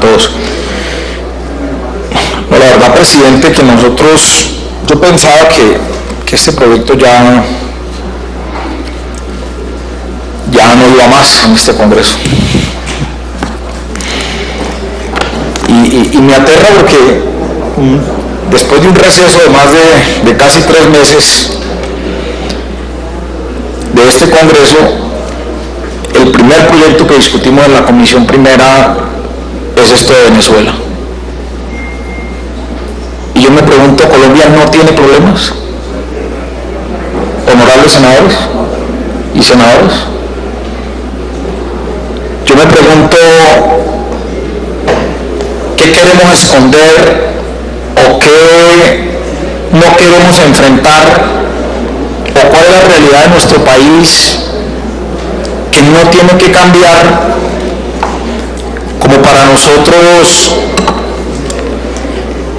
todos. No, la verdad, presidente, que yo pensaba que este proyecto ya no iba más en este Congreso. Y me aterra porque después de un receso de más de casi 3 meses de este Congreso, el primer proyecto que discutimos en la Comisión Primera es esto de Venezuela. Y yo me pregunto, ¿Colombia no tiene problemas? Honorables senadores y senadoras. Yo me pregunto, ¿qué queremos esconder o qué no queremos enfrentar? ¿O cuál es la realidad de nuestro país que no tiene que cambiar como para nosotros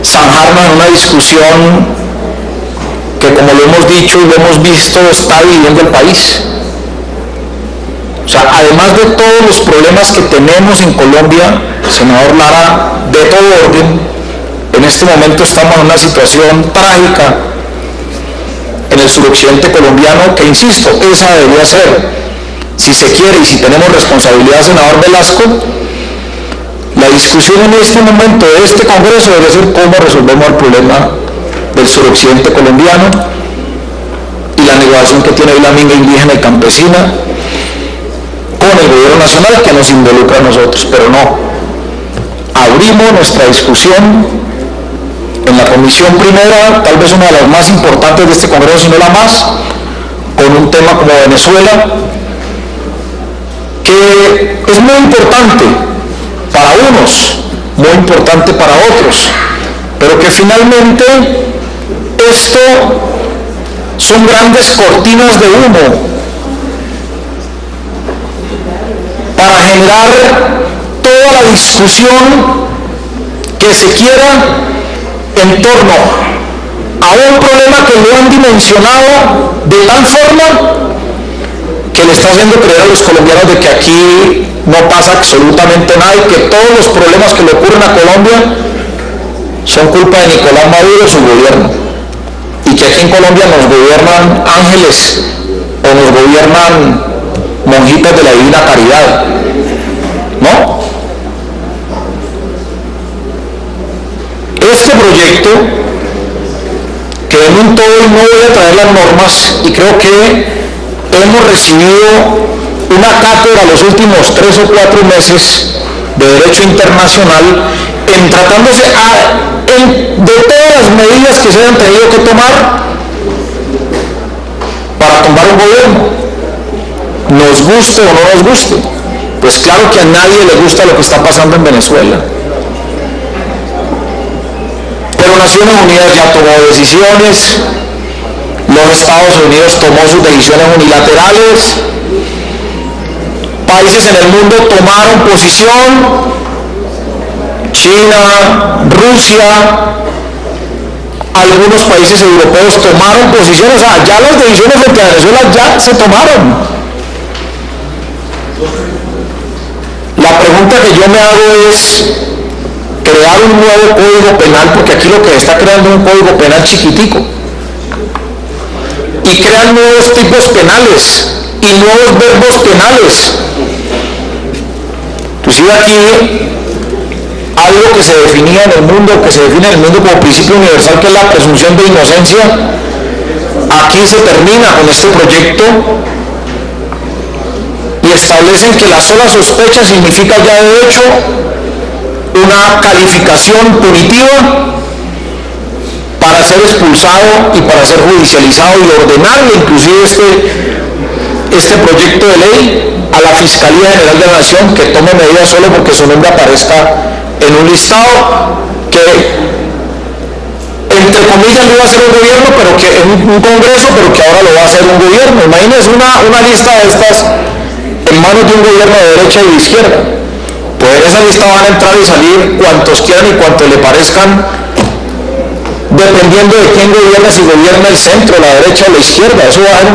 zanjarnos en una discusión que, como lo hemos dicho y lo hemos visto, está dividiendo el país? O sea, además de todos los problemas que tenemos en Colombia, senador Lara, de todo orden, en este momento estamos en una situación trágica en el suroccidente colombiano, que, insisto, esa debería ser, si se quiere y si tenemos responsabilidad, senador Velasco, la discusión en este momento de este Congreso debe ser cómo resolvemos el problema del suroccidente colombiano y la negociación que tiene hoy la minga indígena y campesina con el gobierno nacional, que nos involucra a nosotros. Pero no, abrimos nuestra discusión en la Comisión Primera, tal vez una de las más importantes de este Congreso, si no la más, con un tema como Venezuela, que es muy importante para unos, muy importante para otros, pero que finalmente esto son grandes cortinas de humo para generar toda la discusión que se quiera en torno a un problema que lo han dimensionado de tal forma que le está haciendo creer a los colombianos de que aquí no pasa absolutamente nada y que todos los problemas que le ocurren a Colombia son culpa de Nicolás Maduro y su gobierno, y que aquí en Colombia nos gobiernan ángeles o nos gobiernan monjitas de la Divina Caridad, ¿no? Este proyecto, que en un todo no voy a traer las normas, y creo que hemos recibido una cátedra los últimos 3 o 4 meses de derecho internacional en tratándose de todas las medidas que se hayan tenido que tomar para tumbar un gobierno, nos guste o no nos guste. Pues claro que a nadie le gusta lo que está pasando en Venezuela, pero Naciones Unidas ya tomó decisiones, los Estados Unidos tomó sus decisiones unilaterales, países en el mundo tomaron posición, China, Rusia, algunos países europeos tomaron posición. O sea, ya las decisiones frente a Venezuela ya se tomaron. La pregunta que yo me hago es crear un nuevo código penal, porque aquí lo que se está creando es un código penal chiquitico, y crean nuevos tipos penales y nuevos verbos penales. Inclusive aquí algo que se definía en el mundo, que se define en el mundo como principio universal, que es la presunción de inocencia, aquí se termina con este proyecto y establecen que la sola sospecha significa ya de hecho una calificación punitiva para ser expulsado y para ser judicializado, y ordenarle inclusive este proyecto de ley a la Fiscalía General de la Nación que tome medidas solo porque su nombre aparezca en un listado que, entre comillas, no iba a ser un gobierno, pero que en un Congreso, pero que ahora lo va a hacer un gobierno. Imagínense una lista de estas en manos de un gobierno de derecha y de izquierda. Pues en esa lista van a entrar y salir cuantos quieran y cuantos le parezcan, dependiendo de quién gobierna, si gobierna el centro, la derecha o la izquierda. Eso va a ser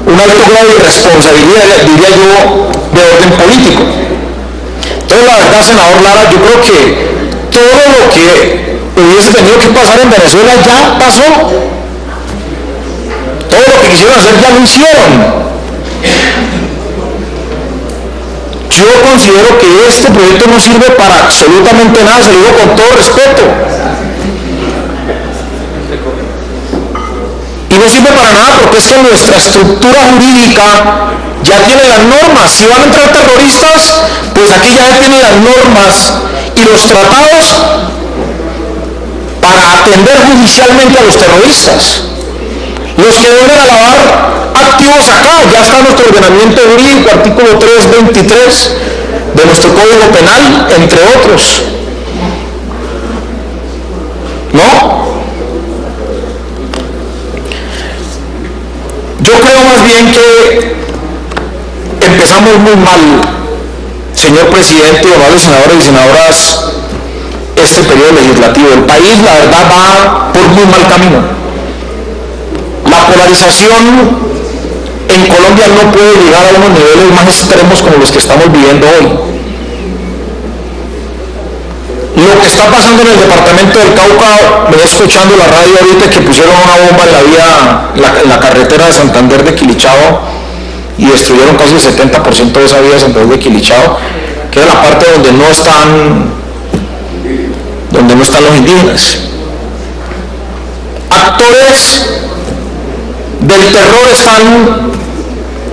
un alto grado de irresponsabilidad, diría yo, de orden político. Entonces, la verdad, senador Lara, yo creo que todo lo que hubiese tenido que pasar en Venezuela ya pasó. Todo lo que quisieron hacer ya lo hicieron. Yo considero que este proyecto no sirve para absolutamente nada, se lo digo con todo respeto. Y no sirve para nada porque es que nuestra estructura jurídica ya tiene las normas. Si van a entrar terroristas, pues aquí ya tienen las normas y los tratados para atender judicialmente a los terroristas. Los que vengan a lavar activos acá, ya está nuestro ordenamiento jurídico, artículo 323 de nuestro Código Penal, entre otros. ¿No? Yo creo más bien que empezamos muy mal, señor presidente, honorables senadores y senadoras, este periodo legislativo. El país, la verdad, va por muy mal camino. La polarización en Colombia no puede llegar a unos niveles más extremos como los que estamos viviendo hoy. Lo que está pasando en el departamento del Cauca, me escuchando la radio ahorita que pusieron una bomba en la vía, en la carretera de Santander de Quilichao y destruyeron casi el 70% de esa vía de Santander de Quilichao, que es la parte donde no están los indígenas. Actores del terror están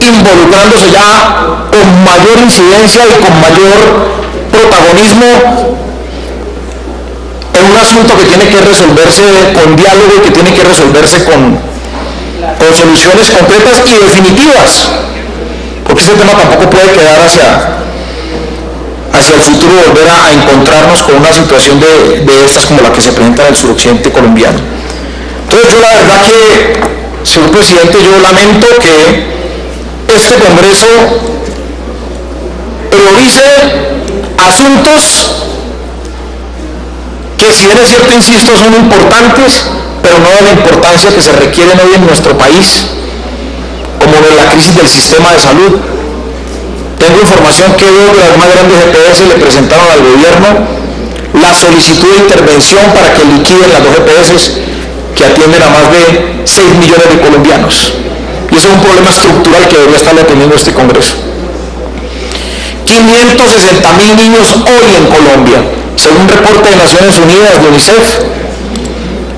involucrándose ya con mayor incidencia y con mayor protagonismo en un asunto que tiene que resolverse con diálogo y que tiene que resolverse con soluciones concretas y definitivas, porque ese tema tampoco puede quedar hacia el futuro, volver a encontrarnos con una situación de estas como la que se presenta en el suroccidente colombiano. Entonces yo la verdad que, señor presidente, yo lamento que este Congreso priorice asuntos que, si bien es cierto, insisto, son importantes, pero no de la importancia que se requieren hoy en nuestro país, como de la crisis del sistema de salud. Tengo información que dos de las más grandes EPS le presentaron al gobierno la solicitud de intervención para que liquiden las dos EPS que atienden a más de 6 millones de colombianos. Y eso es un problema estructural que debería estarle atendiendo este Congreso. 560.000 niños hoy en Colombia, según un reporte de Naciones Unidas, de UNICEF,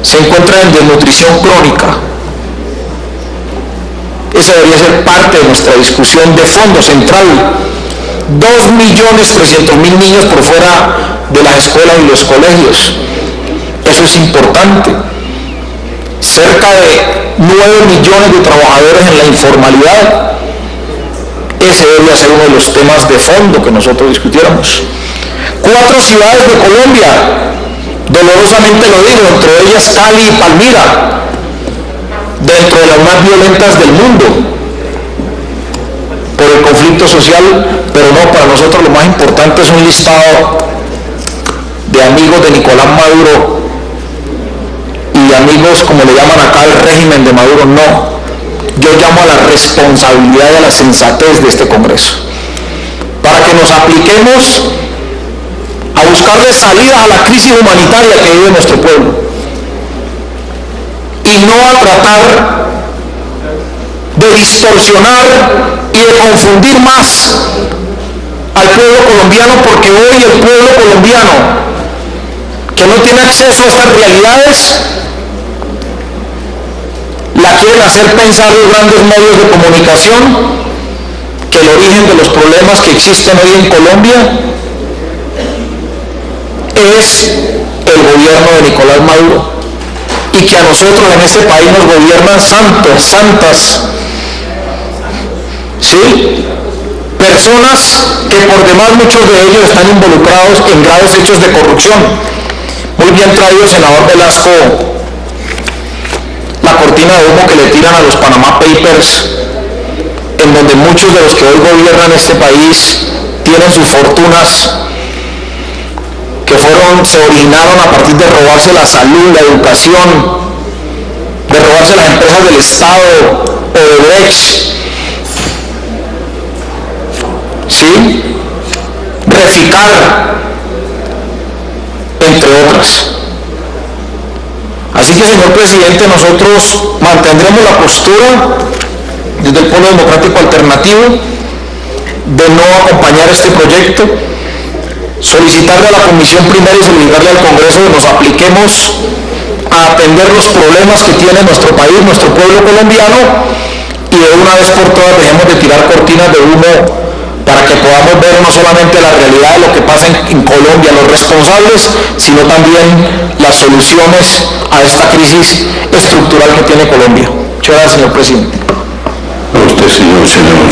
se encuentran en desnutrición crónica. Esa debería ser parte de nuestra discusión de fondo central. 2.300.000 niños por fuera de las escuelas y los colegios. Eso es importante. Cerca de 9 millones de trabajadores en la informalidad. Ese debería ser uno de los temas de fondo que nosotros discutiéramos. 4 ciudades de Colombia, dolorosamente lo digo, entre ellas Cali y Palmira, dentro de las más violentas del mundo por el conflicto social, pero no, para nosotros lo más importante es un listado de amigos de Nicolás Maduro y amigos, como le llaman acá, el régimen de Maduro. No, yo llamo a la responsabilidad y a la sensatez de este Congreso, para que nos apliquemos a buscarle salidas a la crisis humanitaria que vive nuestro pueblo, y no a tratar de distorsionar y de confundir más al pueblo colombiano, porque hoy el pueblo colombiano, que no tiene acceso a estas realidades, la quieren hacer pensar los grandes medios de comunicación que el origen de los problemas que existen hoy en Colombia es el gobierno de Nicolás Maduro, y que a nosotros en este país nos gobiernan santas, ¿sí? Personas que por demás muchos de ellos están involucrados en graves hechos de corrupción. Muy bien traído, senador Velasco, la cortina de humo que le tiran a los Panama Papers, en donde muchos de los que hoy gobiernan este país tienen sus fortunas que se originaron a partir de robarse la salud, la educación, de robarse las empresas del Estado, Odebrecht, ¿sí? Reficar, entre otras. Así que, señor presidente, nosotros mantendremos la postura desde el Polo Democrático Alternativo de no acompañar este proyecto, solicitarle a la Comisión Primera y solicitarle al Congreso que nos apliquemos a atender los problemas que tiene nuestro país, nuestro pueblo colombiano, y de una vez por todas dejemos de tirar cortinas de humo para que podamos ver no solamente la realidad de lo que pasa en Colombia, los responsables, sino también las soluciones a esta crisis estructural que tiene Colombia. Muchas gracias, señor presidente. A usted, señor senador.